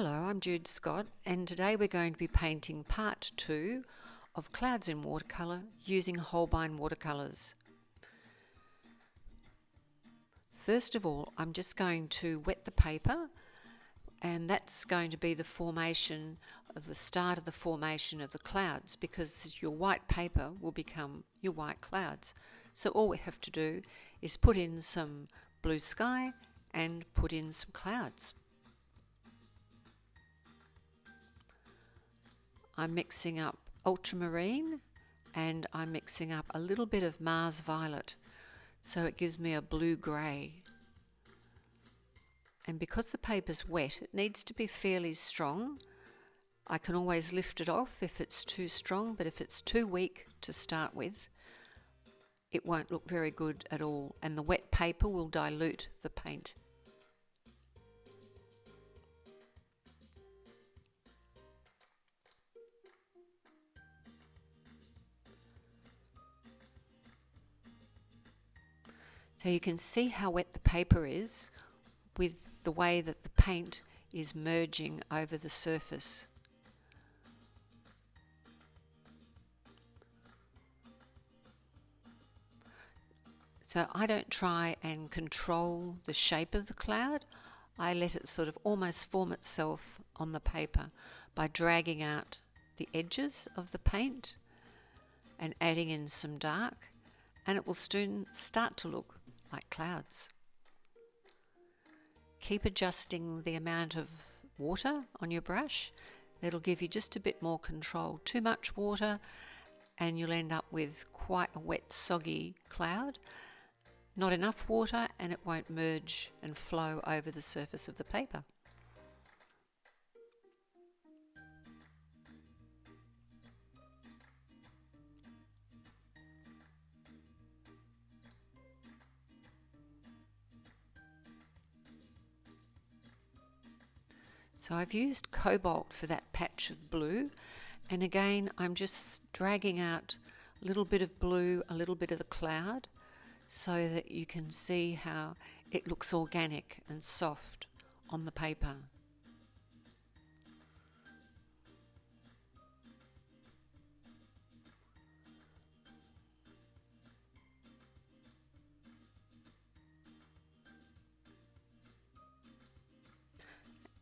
Hello, I'm Jude Scott, and today we're going to be painting part 2 of Clouds in Watercolour using Holbein Watercolours. First of all, I'm just going to wet the paper, and that's going to be the formation of the start of the formation of the clouds, because your white paper will become your white clouds. So all we have to do is put in some blue sky and put in some clouds. I'm mixing up ultramarine and I'm mixing up a little bit of Mars violet, so it gives me a blue-grey. And because the paper's wet, it needs to be fairly strong. I can always lift it off if it's too strong, but if it's too weak to start with, it won't look very good at all, and the wet paper will dilute the paint. So you can see how wet the paper is with the way that the paint is merging over the surface. So I don't try and control the shape of the cloud. I let it sort of almost form itself on the paper by dragging out the edges of the paint and adding in some dark, and it will soon start to look like clouds. Keep adjusting the amount of water on your brush. That'll give you just a bit more control. Too much water and you'll end up with quite a wet, soggy cloud. Not enough water and it won't merge and flow over the surface of the paper. So I've used Cobalt for that patch of blue, and again I'm just dragging out a little bit of blue, a little bit of the cloud, so that you can see how it looks organic and soft on the paper.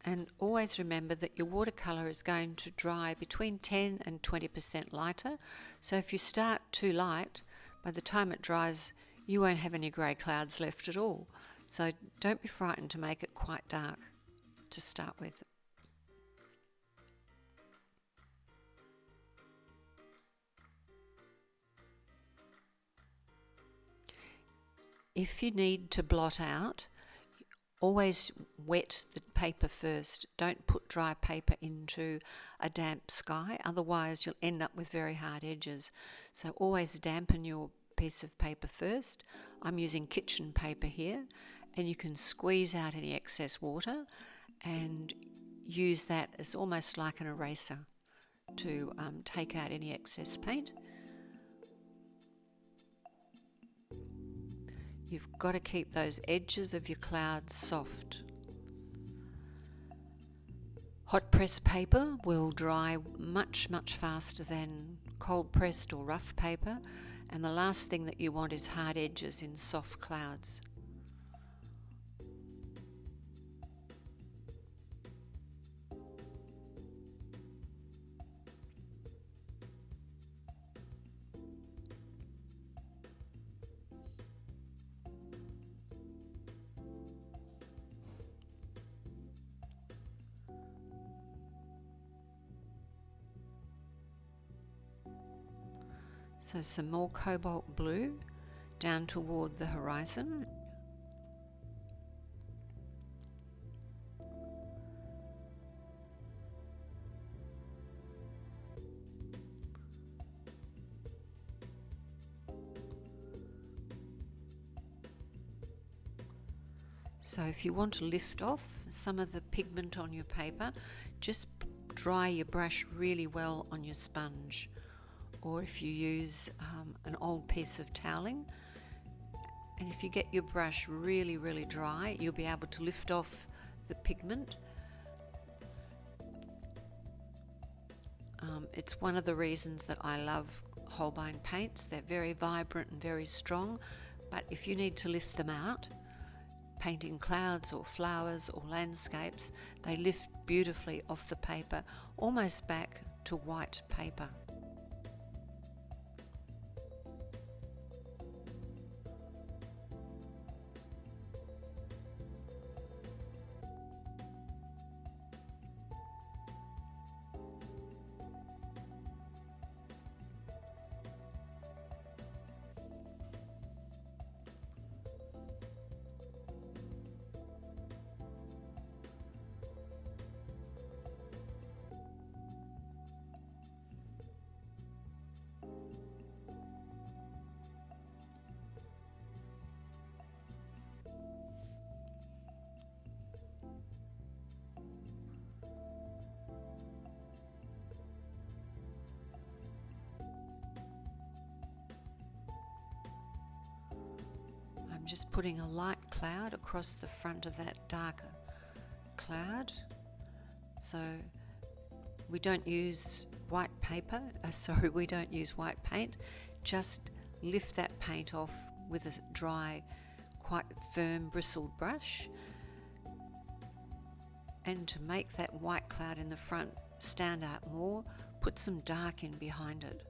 And always remember that your watercolour is going to dry between 10 and 20% lighter. So if you start too light, by the time it dries, you won't have any grey clouds left at all. So don't be frightened to make it quite dark to start with. If you need to blot out, always wet the paper first. Don't put dry paper into a damp sky, otherwise you'll end up with very hard edges. So always dampen your piece of paper first. I'm using kitchen paper here, and you can squeeze out any excess water and use that as almost like an eraser to take out any excess paint. You've got to keep those edges of your clouds soft. Hot press paper will dry much faster than cold pressed or rough paper, and the last thing that you want is hard edges in soft clouds. So some more Cobalt Blue down toward the horizon. So if you want to lift off some of the pigment on your paper, just dry your brush really well on your sponge. Or if you use an old piece of toweling, and if you get your brush really dry, you'll be able to lift off the pigment It's one of the reasons that I love Holbein paints. They're very vibrant and very strong, but if you need to lift them out, painting clouds or flowers or landscapes, they lift beautifully off the paper, almost back to white paper. I'm just putting a light cloud across the front of that darker cloud. So we don't use white paper, we don't use white paint. Just lift that paint off with a dry, quite firm bristled brush. And to make that white cloud in the front stand out more, put some dark in behind it.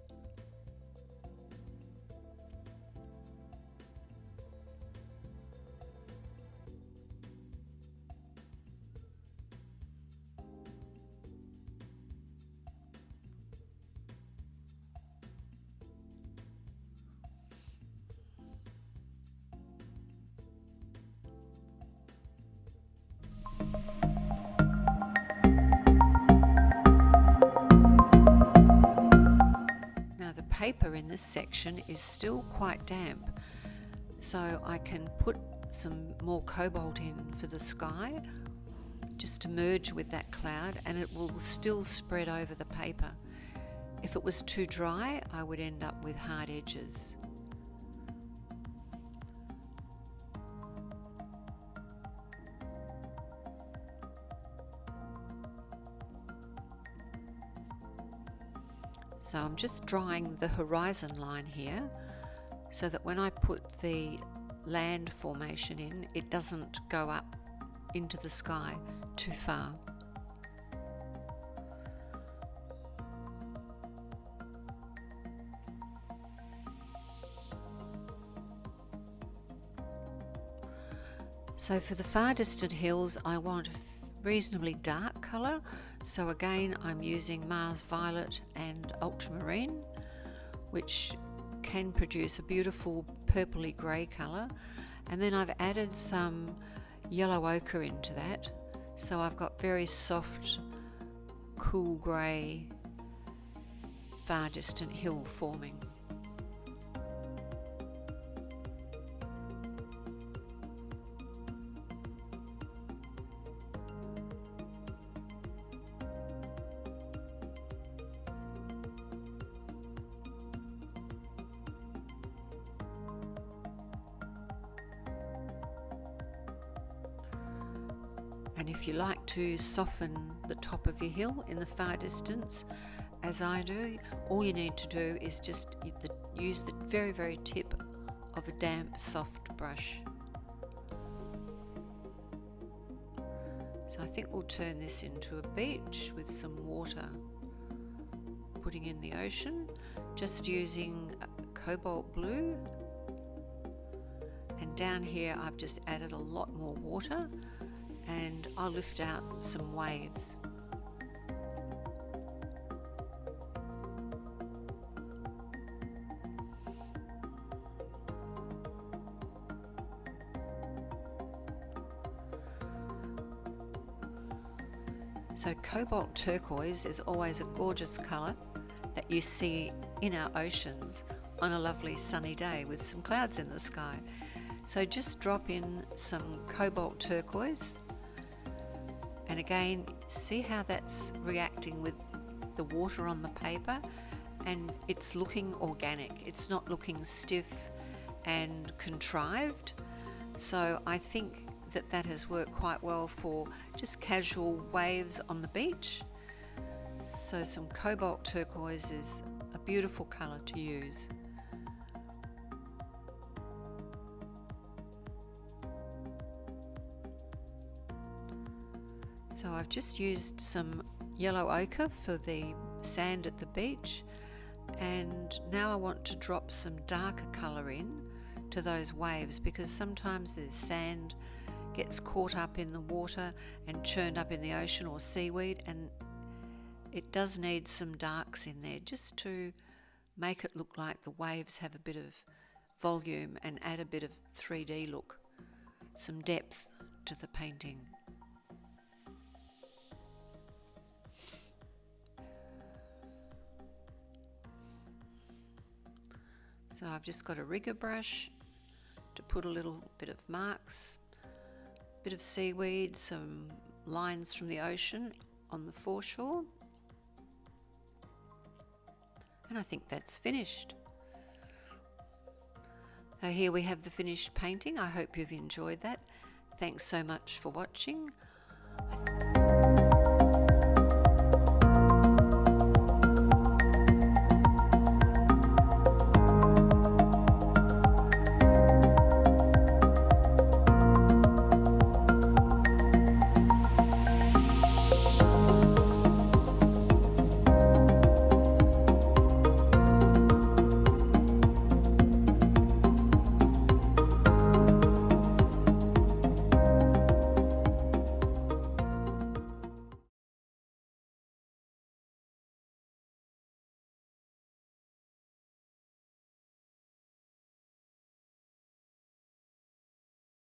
Paper in this section is still quite damp, so I can put some more cobalt in for the sky just to merge with that cloud, and it will still spread over the paper. If it was too dry, I would end up with hard edges. So I'm just drawing the horizon line here so that when I put the land formation in, it doesn't go up into the sky too far. So for the far distant hills, I want a reasonably dark colour. So again, I'm using Mars Violet and Ultramarine, which can produce a beautiful purpley grey colour. And then I've added some yellow ochre into that. So I've got very soft, cool grey, far distant hill forming. And if you like to soften the top of your hill in the far distance, as I do, all you need to do is just use the very, very tip of a damp, soft brush. So I think we'll turn this into a beach with some water, putting in the ocean, just using Cobalt Blue. And down here I've just added a lot more water, and I'll lift out some waves. So Cobalt Turquoise is always a gorgeous colour that you see in our oceans on a lovely sunny day with some clouds in the sky. So just drop in some Cobalt Turquoise, and again, see how that's reacting with the water on the paper, and it's looking organic. It's not looking stiff and contrived. So I think that has worked quite well for just casual waves on the beach. So some Cobalt Turquoise is a beautiful colour to use. So I've just used some yellow ochre for the sand at the beach, and now I want to drop some darker colour in to those waves, because sometimes the sand gets caught up in the water and churned up in the ocean or seaweed, and it does need some darks in there just to make it look like the waves have a bit of volume and add a bit of 3D look, some depth to the painting. So I've just got a rigger brush to put a little bit of marks, a bit of seaweed, some lines from the ocean on the foreshore. And I think that's finished. So here we have the finished painting. I hope you've enjoyed that. Thanks so much for watching.